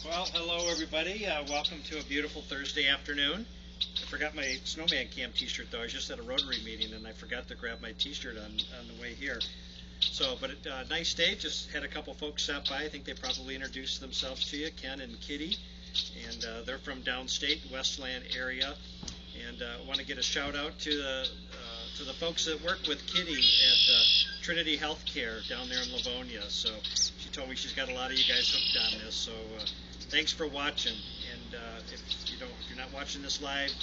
Well, hello everybody. Welcome to a beautiful Thursday afternoon. I forgot my Snowman Camp t-shirt though. I was just at a Rotary meeting and I forgot to grab my t-shirt on the way here. So, but nice day. Just had a couple folks stop by. I think they probably introduced themselves to you, Ken and Kitty. And they're from downstate, Westland area. And I want to get a shout out to the folks that work with Kitty at Trinity Healthcare down there in Livonia. So she told me she's got a lot of you guys hooked on this. So thanks for watching. And if you're not watching this live,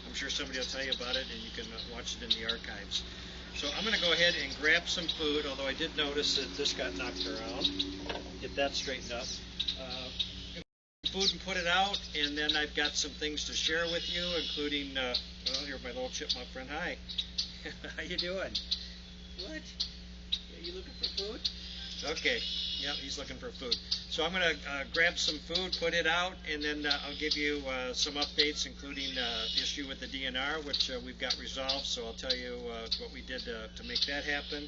I'm sure somebody will tell you about it, and you can watch it in the archives. So I'm going to go ahead and grab some food, although I did notice that this got knocked around. Get that straightened up. Food and put it out, and then I've got some things to share with you, including, well, here's my little chipmunk friend. Hi. How you doing? What? Are you looking for food? Okay. Yeah, he's looking for food. So I'm going to grab some food, put it out, and then I'll give you some updates, including the issue with the DNR, which we've got resolved. So I'll tell you what we did to make that happen.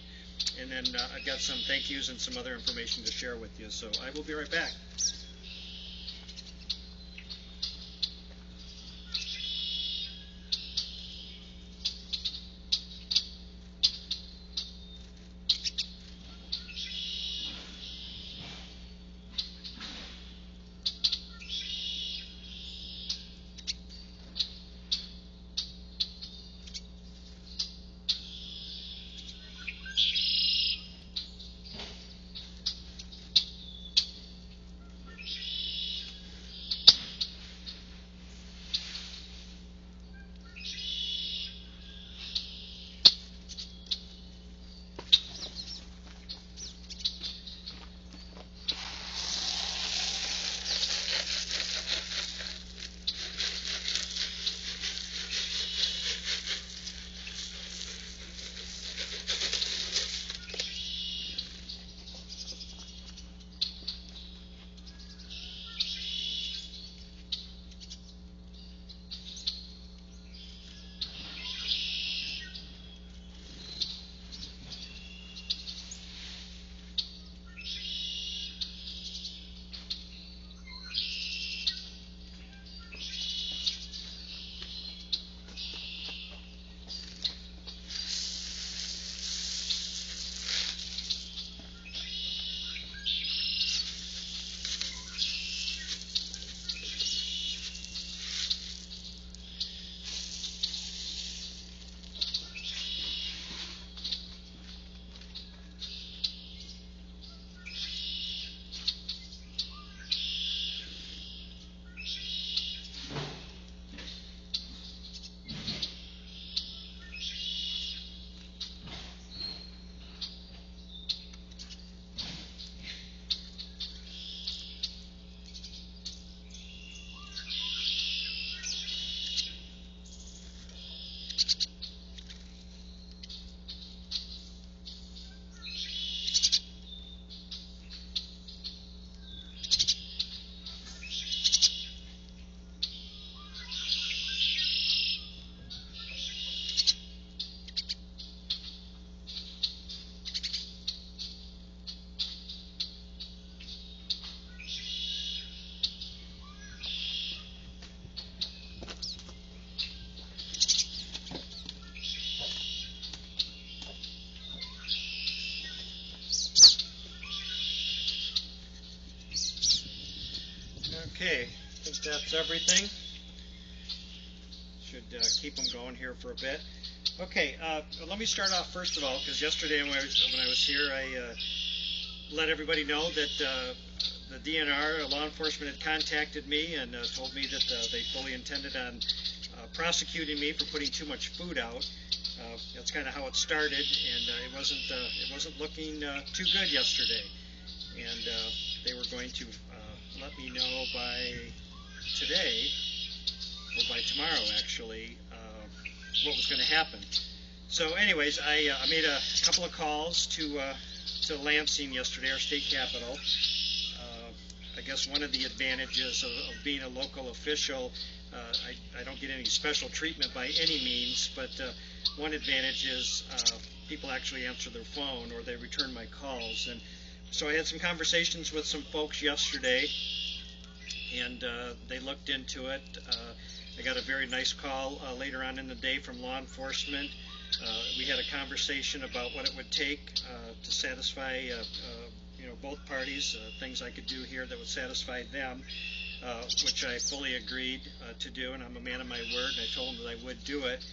And then I've got some thank yous and some other information to share with you. So I will be right back. Okay, I think that's everything. Should keep them going here for a bit. Okay, let me start off first of all, because yesterday when I was here, I let everybody know that the DNR, law enforcement, had contacted me and told me that they fully intended on prosecuting me for putting too much food out. That's kind of how it started, and it wasn't looking too good yesterday. And they were going to let me know by today, or by tomorrow actually, what was going to happen. So anyways, I made a couple of calls to Lansing yesterday, our state capital. I guess one of the advantages of being a local official, I don't get any special treatment by any means, but one advantage is people actually answer their phone or they return my calls. And so I had some conversations with some folks yesterday, and they looked into it. I got a very nice call later on in the day from law enforcement. We had a conversation about what it would take to satisfy both parties, things I could do here that would satisfy them, which I fully agreed to do, and I'm a man of my word, and I told them that I would do it.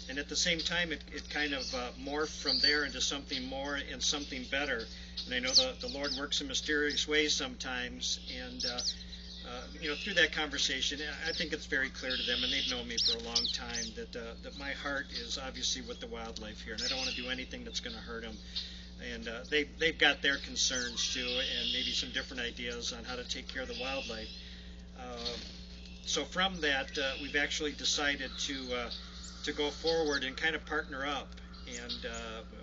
And at the same time, it kind of morphed from there into something more and something better. And I know the Lord works in mysterious ways sometimes, and through that conversation, I think it's very clear to them, and they've known me for a long time, that my heart is obviously with the wildlife here, and I don't want to do anything that's going to hurt them. And they've got their concerns too, and maybe some different ideas on how to take care of the wildlife. So from that, we've actually decided to go forward and kind of partner up, and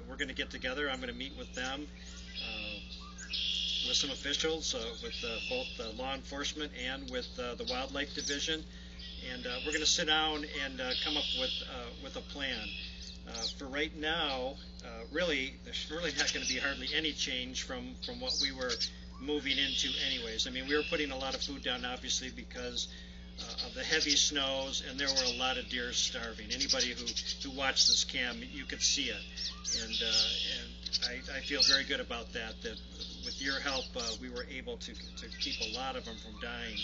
we're going to get together. I'm going to meet with them, with some officials, with both law enforcement and with the wildlife division, and we're going to sit down and come up with a plan. For right now, really, there's really not going to be hardly any change from what we were moving into anyways. I mean, we were putting a lot of food down, obviously, because of the heavy snows, and there were a lot of deer starving. Anybody who watched this cam, you could see it. And I feel very good about that with your help, we were able to keep a lot of them from dying.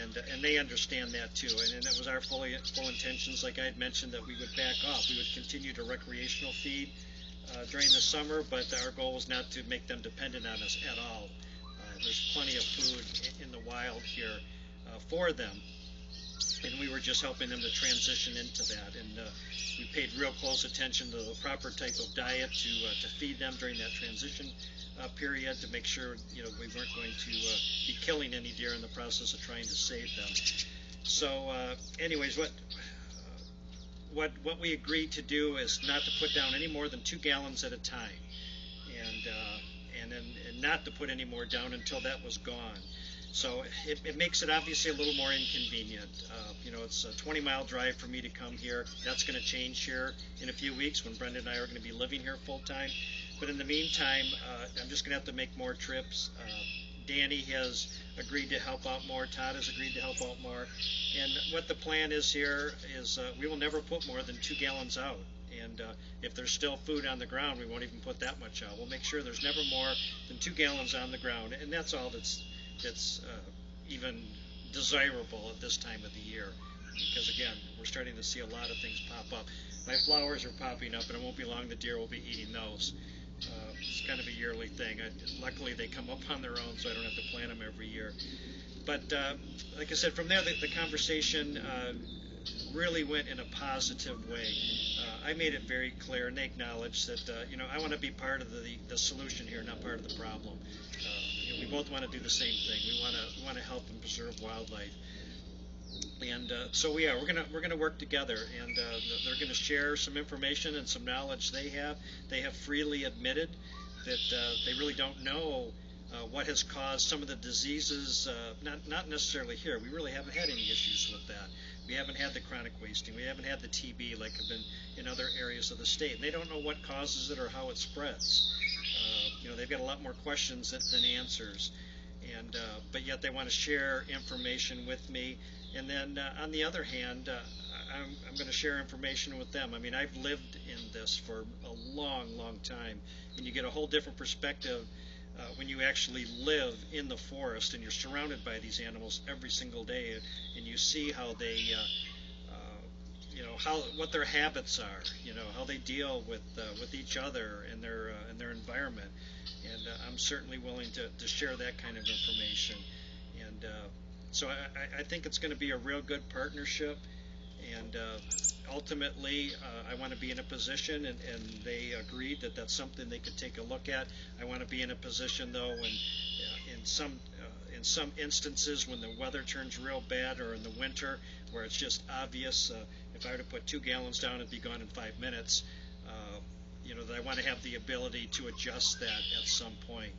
And they understand that too, and it was our full intentions, like I had mentioned, that we would back off. We would continue to recreational feed during the summer, but our goal was not to make them dependent on us at all. There's plenty of food in the wild here for them, and we were just helping them to transition into that. And we paid real close attention to the proper type of diet to feed them during that transition period, to make sure we weren't going to be killing any deer in the process of trying to save them. So anyways, what we agreed to do is not to put down any more than 2 gallons at a time, and not to put any more down until that was gone. So it makes it obviously a little more inconvenient. It's a 20-mile drive for me to come here. That's going to change here in a few weeks when Brenda and I are going to be living here full time. But in the meantime, I'm just going to have to make more trips. Danny has agreed to help out more. Todd has agreed to help out more. And what the plan is here is we will never put more than 2 gallons out. And if there's still food on the ground, we won't even put that much out. We'll make sure there's never more than 2 gallons on the ground. And that's all that's even desirable at this time of the year. Because, again, we're starting to see a lot of things pop up. My flowers are popping up, and it won't be long the deer will be eating those. It's kind of a yearly thing. Luckily, they come up on their own, so I don't have to plant them every year. But like I said, from there, the conversation really went in a positive way. I made it very clear, and they acknowledged that I want to be part of the solution here, not part of the problem. We both want to do the same thing. We want to help and preserve wildlife. And so we are. We're gonna work together, and they're gonna share some information and some knowledge they have. They have freely admitted that they really don't know what has caused some of the diseases. Not necessarily here. We really haven't had any issues with that. We haven't had the chronic wasting. We haven't had the TB like have been in other areas of the state. And they don't know what causes it or how it spreads. They've got a lot more questions than answers. And but yet they want to share information with me. And then on the other hand, I'm going to share information with them. I mean, I've lived in this for a long, long time, and you get a whole different perspective when you actually live in the forest and you're surrounded by these animals every single day, and you see how they, what their habits are, how they deal with each other and their environment. And I'm certainly willing to share that kind of information. And so I think it's going to be a real good partnership, and ultimately I want to be in a position, and they agreed that that's something they could take a look at. I want to be in a position, though, when in some instances when the weather turns real bad, or in the winter where it's just obvious, if I were to put 2 gallons down, it'd be gone in 5 minutes. That I want to have the ability to adjust that at some point.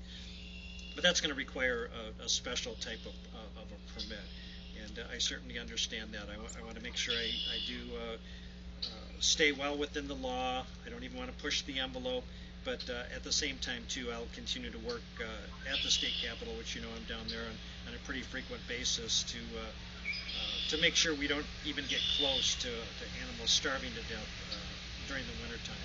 But that's going to require a special type of a permit, and I certainly understand that. I want to make sure I do stay well within the law. I don't even want to push the envelope, but at the same time too, I'll continue to work at the state capitol, which you know I'm down there on a pretty frequent basis to make sure we don't even get close to animals starving to death during the winter time.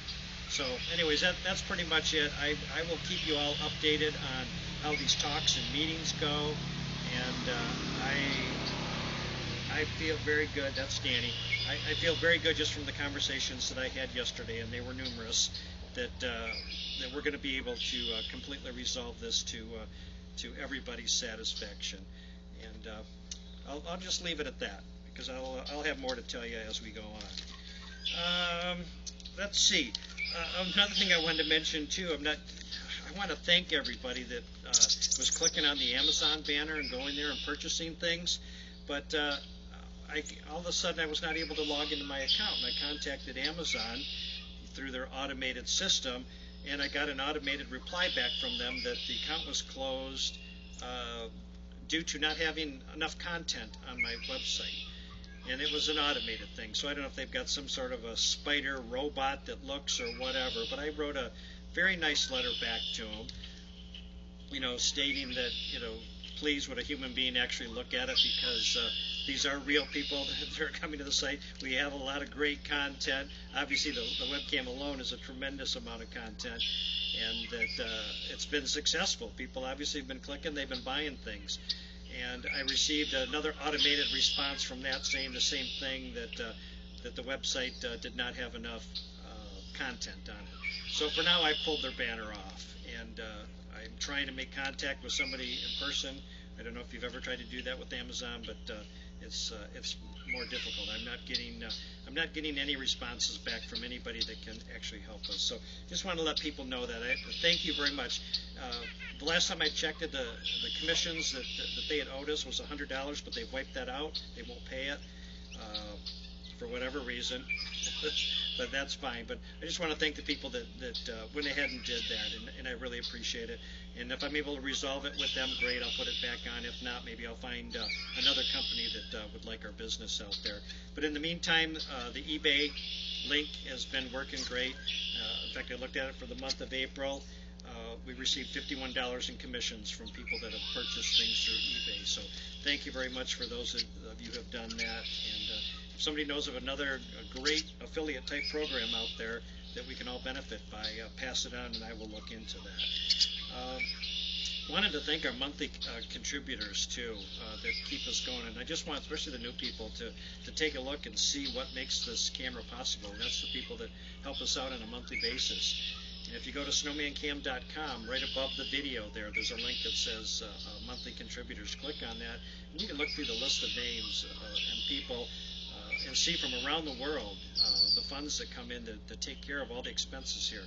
So anyways, that's pretty much it. I will keep you all updated on how these talks and meetings go, and I feel very good. That's Danny. I feel very good just from the conversations that I had yesterday, and they were numerous, that we're going to be able to completely resolve this to everybody's satisfaction. And I'll just leave it at that, because I'll have more to tell you as we go on. Let's see. Another thing I wanted to mention too. I want to thank everybody that was clicking on the Amazon banner and going there and purchasing things, but all of a sudden I was not able to log into my account, and I contacted Amazon through their automated system, and I got an automated reply back from them that the account was closed due to not having enough content on my website. And it was an automated thing, so I don't know if they've got some sort of a spider robot that looks or whatever, but I wrote a very nice letter back to them, you know, stating that, you know, please would a human being actually look at it, because these are real people that are coming to the site. We have a lot of great content. Obviously the webcam alone is a tremendous amount of content, and that it's been successful. People obviously have been clicking, they've been buying things. And I received another automated response from that saying the same thing, that the website did not have enough content on it. So for now, I pulled their banner off, and I'm trying to make contact with somebody in person. I don't know if you've ever tried to do that with Amazon, but it's more difficult. I'm not getting any responses back from anybody that can actually help us. So just want to let people know that. Thank you very much. The last time I checked it, the commissions that they had owed us was $100, but they've wiped that out. They won't pay it for whatever reason, but that's fine. But I just want to thank the people that went ahead and did that, and I really appreciate it. And if I'm able to resolve it with them, great, I'll put it back on. If not, maybe I'll find another company that would like our business out there. But in the meantime, the eBay link has been working great. In fact, I looked at it for the month of April. We received $51 in commissions from people that have purchased things through eBay. So thank you very much for those of you who have done that. And if somebody knows of another great affiliate type program out there that we can all benefit by, pass it on, and I will look into that. Wanted to thank our monthly contributors too, that keep us going, and I just want, especially the new people, to take a look and see what makes this camera possible. And that's the people that help us out on a monthly basis. And if you go to snowmancam.com, right above the video there's a link that says monthly contributors. Click on that, and you can look through the list of names and people and see from around the world the funds that come in to take care of all the expenses here,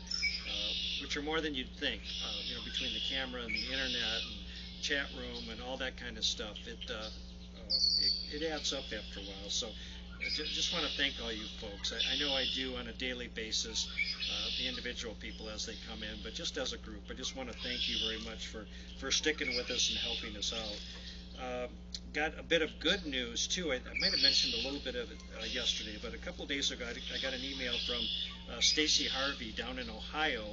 which are more than you'd think. You know, between the camera and the internet and chat room and all that kind of stuff, it adds up after a while. So I just want to thank all you folks. I know I do on a daily basis, the individual people as they come in, but just as a group, I just want to thank you very much for sticking with us and helping us out. Got a bit of good news too. I might have mentioned a little bit of it yesterday, but a couple of days ago I got an email from Stacy Harvey down in Ohio,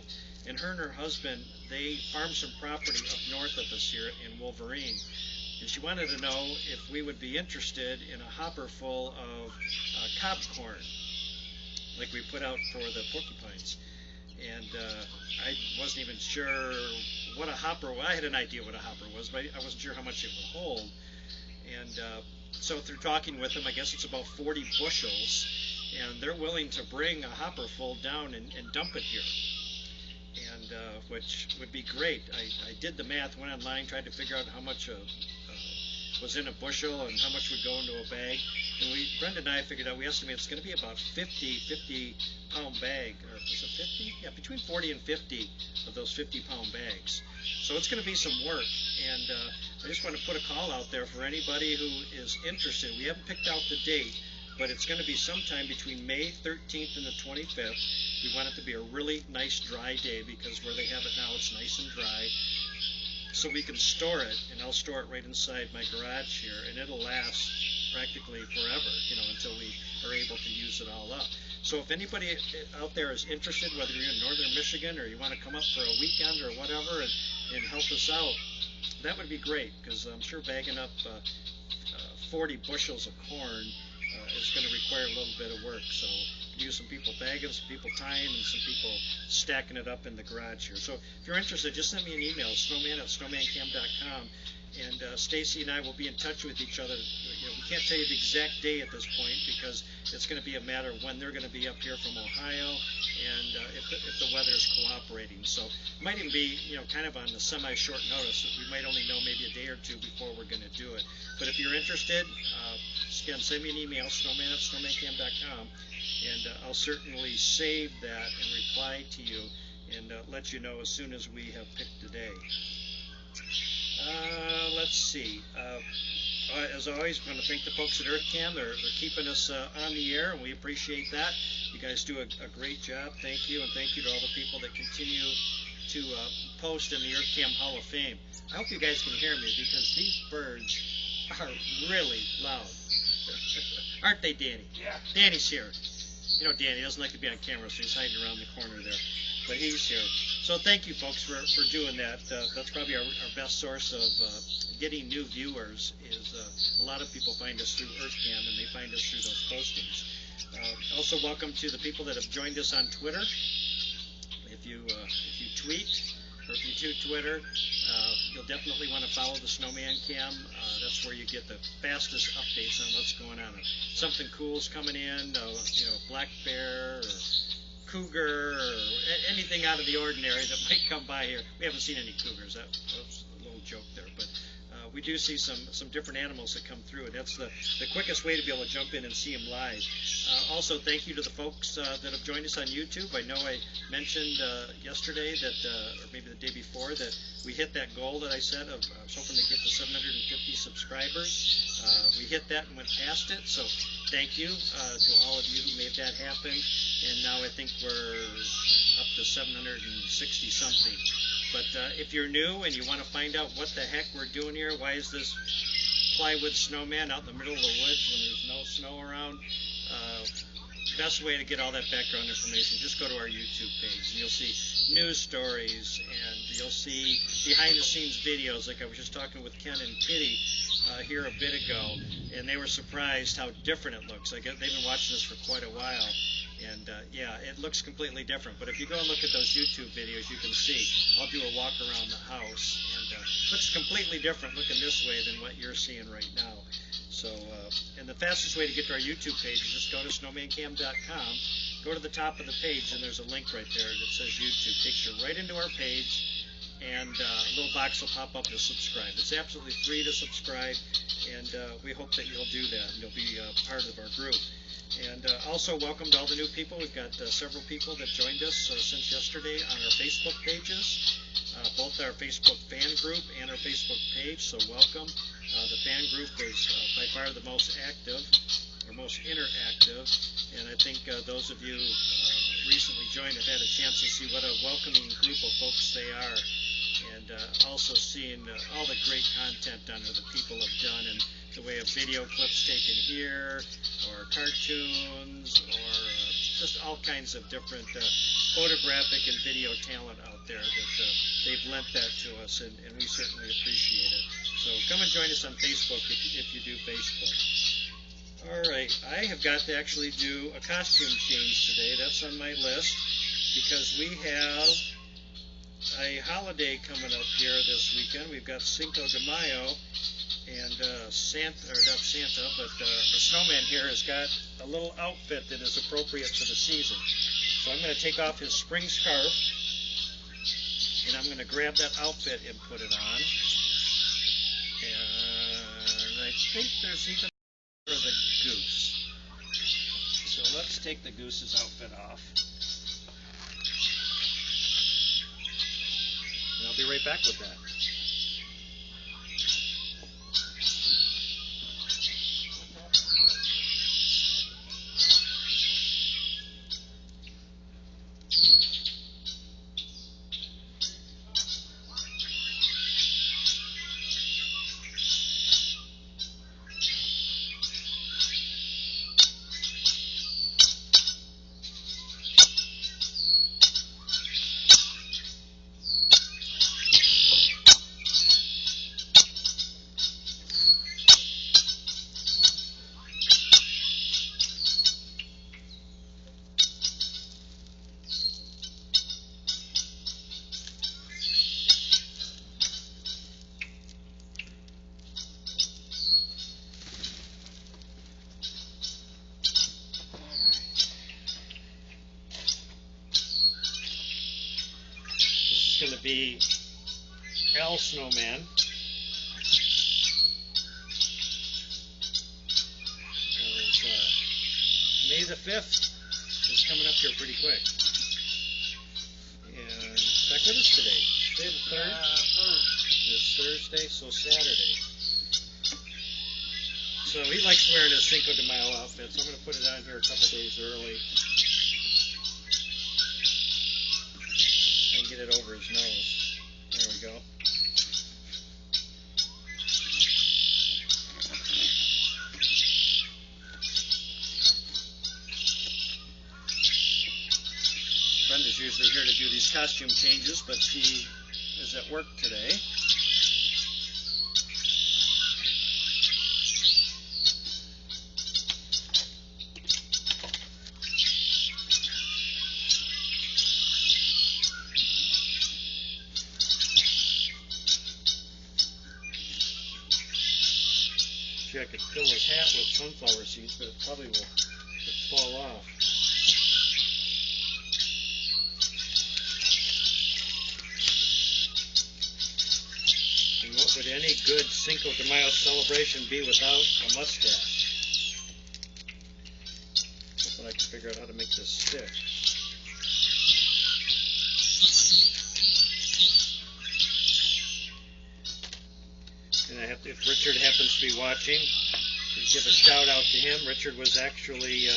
and her husband, they farm some property up north of us here in Wolverine. And she wanted to know if we would be interested in a hopper full of cob corn, like we put out for the porcupines. And I wasn't even sure what a hopper was. I had an idea what a hopper was, but I wasn't sure how much it would hold. And so through talking with them, I guess it's about 40 bushels, and they're willing to bring a hopper full down and dump it here. And which would be great. I did the math, went online, tried to figure out how much was in a bushel and how much would go into a bag. And Brenda and I figured out, we estimate it's going to be about 50 pound bag, or was it 50? Yeah, between 40 and 50 of those 50 pound bags. So it's going to be some work, and I just want to put a call out there for anybody who is interested. We haven't picked out the date, but it's going to be sometime between May 13th and the 25th. We want it to be a really nice dry day, because where they have it now, it's nice and dry. So we can store it, and I'll store it right inside my garage here, and it'll last practically forever, you know, until we are able to use it all up. So if anybody out there is interested, whether you're in northern Michigan or you want to come up for a weekend or whatever and help us out, that would be great, because I'm sure bagging up 40 bushels of corn is going to require a little bit of work. So use some people bagging, some people tying, and some people stacking it up in the garage here. So if you're interested, just send me an email, snowman@snowmancam.com, and Stacy and I will be in touch with each other. We can't tell you the exact day at this point, because it's going to be a matter of when they're going to be up here from Ohio, and if the weather is cooperating. So it might even be, kind of on the semi-short notice. We might only know maybe a day or two before we're going to do it. But if you're interested, again, send me an email, snowman@snowmancam.com, and I'll certainly save that and reply to you and let you know as soon as we have picked a day. Let's see. As always, I want to thank the folks at EarthCam. They're keeping us on the air, and we appreciate that. You guys do a great job. Thank you, and thank you to all the people that continue to post in the EarthCam Hall of Fame. I hope you guys can hear me, because these birds are really loud. Aren't they, Danny? Yeah. Danny's here. Danny doesn't like to be on camera, so he's hiding around the corner there. But he's here. So thank you, folks, for doing that. That's probably our best source of getting new viewers, is a lot of people find us through EarthCam, and they find us through those postings. Also, welcome to the people that have joined us on Twitter. If you tweet, or if you do Twitter, you'll definitely want to follow the Snowman Cam. That's where you get the fastest updates on what's going on. If something cool's coming in, black bear or cougar or anything out of the ordinary that might come by here. We haven't seen any cougars. That was a little joke there, but we do see some different animals that come through, and that's the quickest way to be able to jump in and see them live. Also, thank you to the folks that have joined us on YouTube. I know I mentioned yesterday that, or maybe the day before, that we hit that goal that I said of I was hoping to get to 750 subscribers. We hit that and went past it, so thank you to all of you who made that happen. And now I think we're up to 760 something. But if you're new and you want to find out what the heck we're doing here, why is this plywood snowman out in the middle of the woods when there's no snow around, best way to get all that background information, just go to our YouTube page, and you'll see news stories, and you'll see behind-the-scenes videos, like I was just talking with Ken and Kitty here a bit ago, and they were surprised how different it looks. They've been watching this for quite a while. And yeah, it looks completely different. But if you go and look at those YouTube videos, you can see. I'll do a walk around the house, and it looks completely different looking this way than what you're seeing right now. So, and the fastest way to get to our YouTube page is just go to snowmancam.com, go to the top of the page, and there's a link right there that says YouTube. Takes you right into our page, and a little box will pop up to subscribe. It's absolutely free to subscribe, and we hope that you'll do that, and you'll be part of our group. And also welcome to all the new people. We've got several people that joined us since yesterday on our Facebook pages, both our Facebook fan group and our Facebook page, so welcome. The fan group is by far the most active, or most interactive, and I think those of you who recently joined have had a chance to see what a welcoming group of folks they are, and also seeing all the great content done that the people have done, and the way of video clips taken here, or cartoons, or just all kinds of different photographic and video talent out there that they've lent that to us, and we certainly appreciate it. So come and join us on Facebook if you do Facebook. All right, I have got to actually do a costume change today. That's on my list, because we have a holiday coming up here this weekend. We've got Cinco de Mayo, and Santa, or not Santa, but the snowman here has got a little outfit that is appropriate for the season. So I'm going to take off his spring scarf, and I'm going to grab that outfit and put it on. And I think there's even for the goose. So let's take the goose's outfit off. And I'll be right back with that. be Al Snowman. May the 5th is coming up here pretty quick. And back with us today. Today the 3rd? It's Thursday, so Saturday. So he likes wearing his Cinco de Mayo outfit, so I'm going to put it on here a couple days early. And get it over his nose. There we go. Brenda's usually here to do these costume changes, but she is at work today. I could fill his hat with sunflower seeds, but it probably will fall off. And what would any good Cinco de Mayo celebration be without a mustache? Hoping I can figure out how to make this stick. And I have to, if Richard happens to be watching, give a shout out to him. Richard was actually,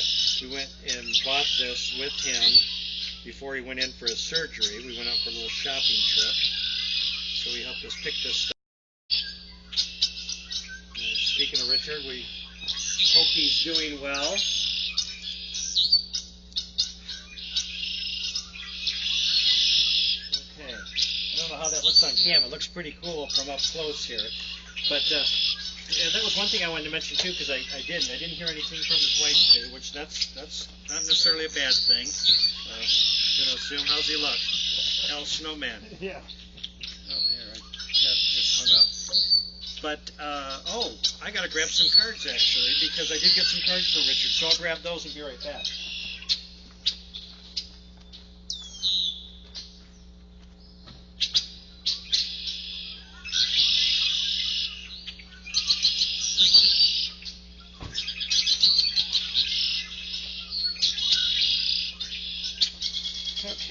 we went and bought this with him before he went in for his surgery. We went out for a little shopping trip. So he helped us pick this stuff. And speaking of Richard, we hope he's doing well. Okay. I don't know how that looks on camera. It looks pretty cool from up close here. But yeah, that was one thing I wanted to mention too, because I didn't hear anything from his wife today, which that's not necessarily a bad thing. Gonna assume, how's he look? Al Snowman. Yeah. Oh, here, I just hung up. But oh, I gotta grab some cards actually, because I did get some cards for Richard, so I'll grab those and be right back.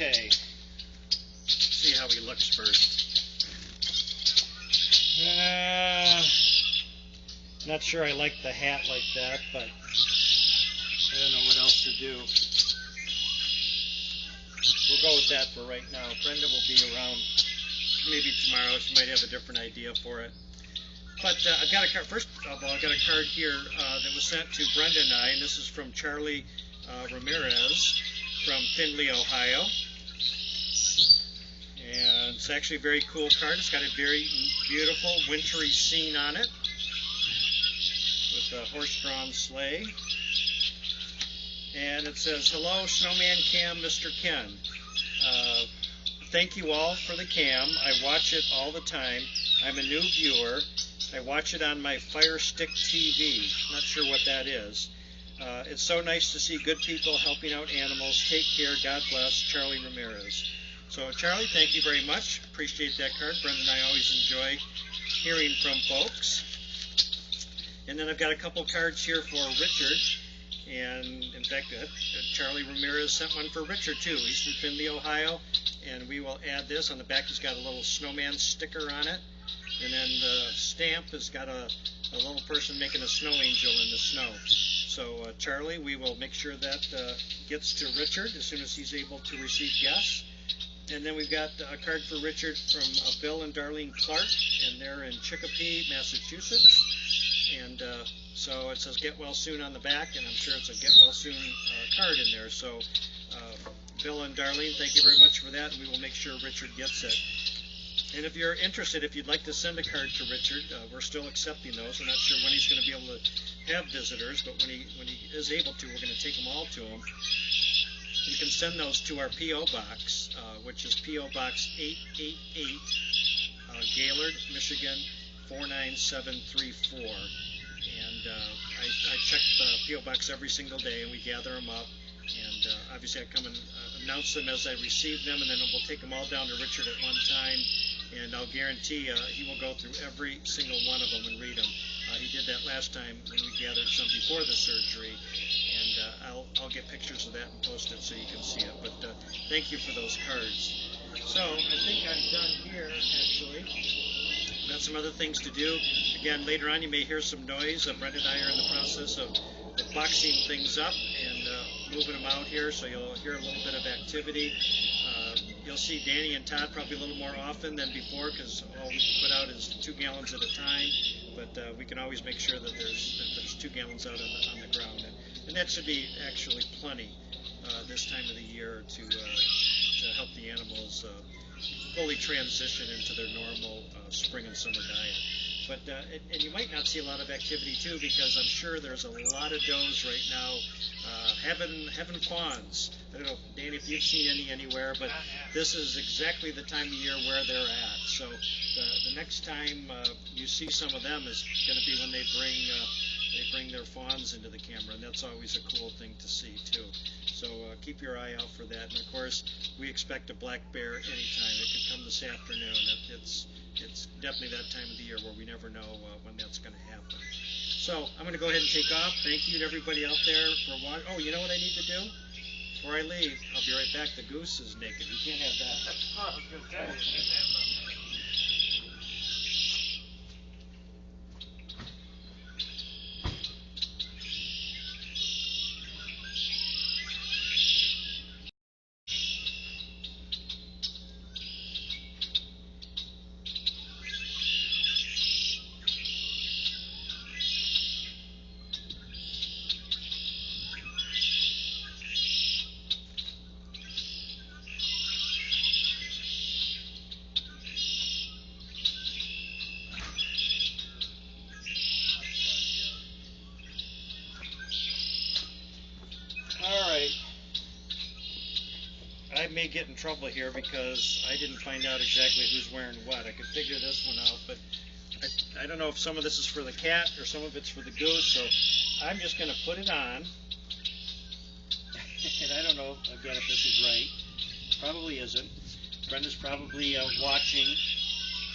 Okay, let's see how he looks first. Not sure I like the hat like that, but I don't know what else to do. We'll go with that for right now. Brenda will be around maybe tomorrow. She might have a different idea for it. But I've got a card. First of all, I've got a card here that was sent to Brenda and I, and this is from Charlie Ramirez from Findlay, Ohio. And it's actually a very cool card. It's got a very beautiful wintry scene on it with a horse-drawn sleigh. And it says, "Hello, Snowman Cam, Mr. Ken. Thank you all for the cam. I watch it all the time. I'm a new viewer. I watch it on my Fire Stick TV. Not sure what that is. It's so nice to see good people helping out animals. Take care. God bless. Charlie Ramirez." So, Charlie, thank you very much. Appreciate that card. Brenda and I always enjoy hearing from folks. And then I've got a couple cards here for Richard. And, in fact, Charlie Ramirez sent one for Richard, too. He's from Findlay, Ohio. And we will add this. On the back, he's got a little snowman sticker on it. And then the stamp has got a little person making a snow angel in the snow. So, Charlie, we will make sure that gets to Richard as soon as he's able to receive guests. And then we've got a card for Richard from Bill and Darlene Clark, and they're in Chicopee, Massachusetts. And so it says "Get Well Soon" on the back, and I'm sure it's a "Get Well Soon" card in there. So, Bill and Darlene, thank you very much for that, and we will make sure Richard gets it. And if you're interested, if you'd like to send a card to Richard, we're still accepting those. We're not sure when he's going to be able to have visitors, but when he is able to, we're going to take them all to him. You can send those to our P.O. Box, which is P.O. Box 888, Gaylord, Michigan 49734. And I check the P.O. Box every single day, and we gather them up. And obviously I come and announce them as I receive them, and then we'll take them all down to Richard at one time, and I'll guarantee he will go through every single one of them and read them. He did that last time when we gathered some before the surgery, and I'll get pictures of that and post it so you can see it. But thank you for those cards. So I think I'm done here, actually. Got some other things to do. Again, later on you may hear some noise. Brent and I are in the process of boxing things up and moving them out here, so you'll hear a little bit of activity. You'll see Danny and Todd probably a little more often than before, because all we put out is 2 gallons at a time, but we can always make sure that there's 2 gallons out on the ground, and that should be actually plenty this time of the year to help the animals fully transition into their normal spring and summer diet. But and you might not see a lot of activity too, because I'm sure there's a lot of does right now having fawns. I don't know, Danny, if you've seen any anywhere, but this is exactly the time of year where they're at. So the next time you see some of them is going to be when they bring their fawns into the camera, and that's always a cool thing to see too. So keep your eye out for that. And of course, we expect a black bear anytime. It could come this afternoon. It's definitely that time of the year where we never know when that's going to happen. So I'm going to go ahead and take off. Thank you to everybody out there for watching. Oh, you know what I need to do? Before I leave, I'll be right back. The goose is naked. You can't have that. I was going to tell you, you can't have that. I may get in trouble here because I didn't find out exactly who's wearing what. I could figure this one out, but I don't know if some of this is for the cat or some of it's for the goose, so I'm just going to put it on. And I don't know, again, if this is right. Probably isn't. Brenda's probably watching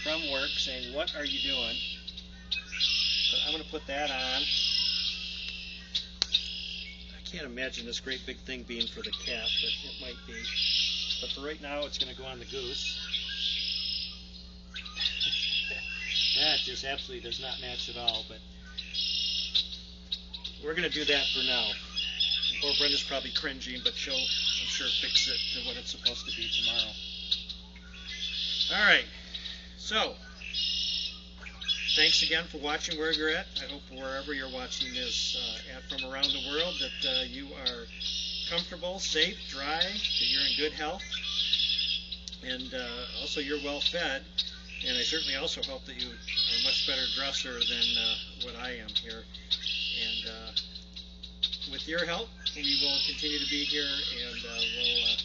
from work saying, "What are you doing?" But I'm going to put that on. I can't imagine this great big thing being for the cat, but it might be. But for right now, it's going to go on the goose. That just absolutely does not match at all, but we're going to do that for now. Or Brenda's probably cringing, but she'll, I'm sure, fix it to what it's supposed to be tomorrow. All right, so thanks again for watching wherever you're at. I hope wherever you're watching this at from around the world that you are comfortable, safe, dry, that you're in good health, and also you're well fed. And I certainly also hope that you are a much better dresser than what I am here. And with your help, we will continue to be here, and we'll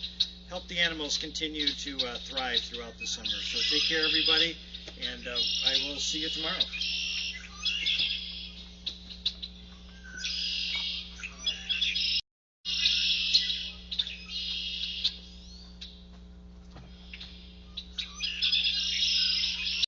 help the animals continue to thrive throughout the summer. So take care, everybody, and I will see you tomorrow.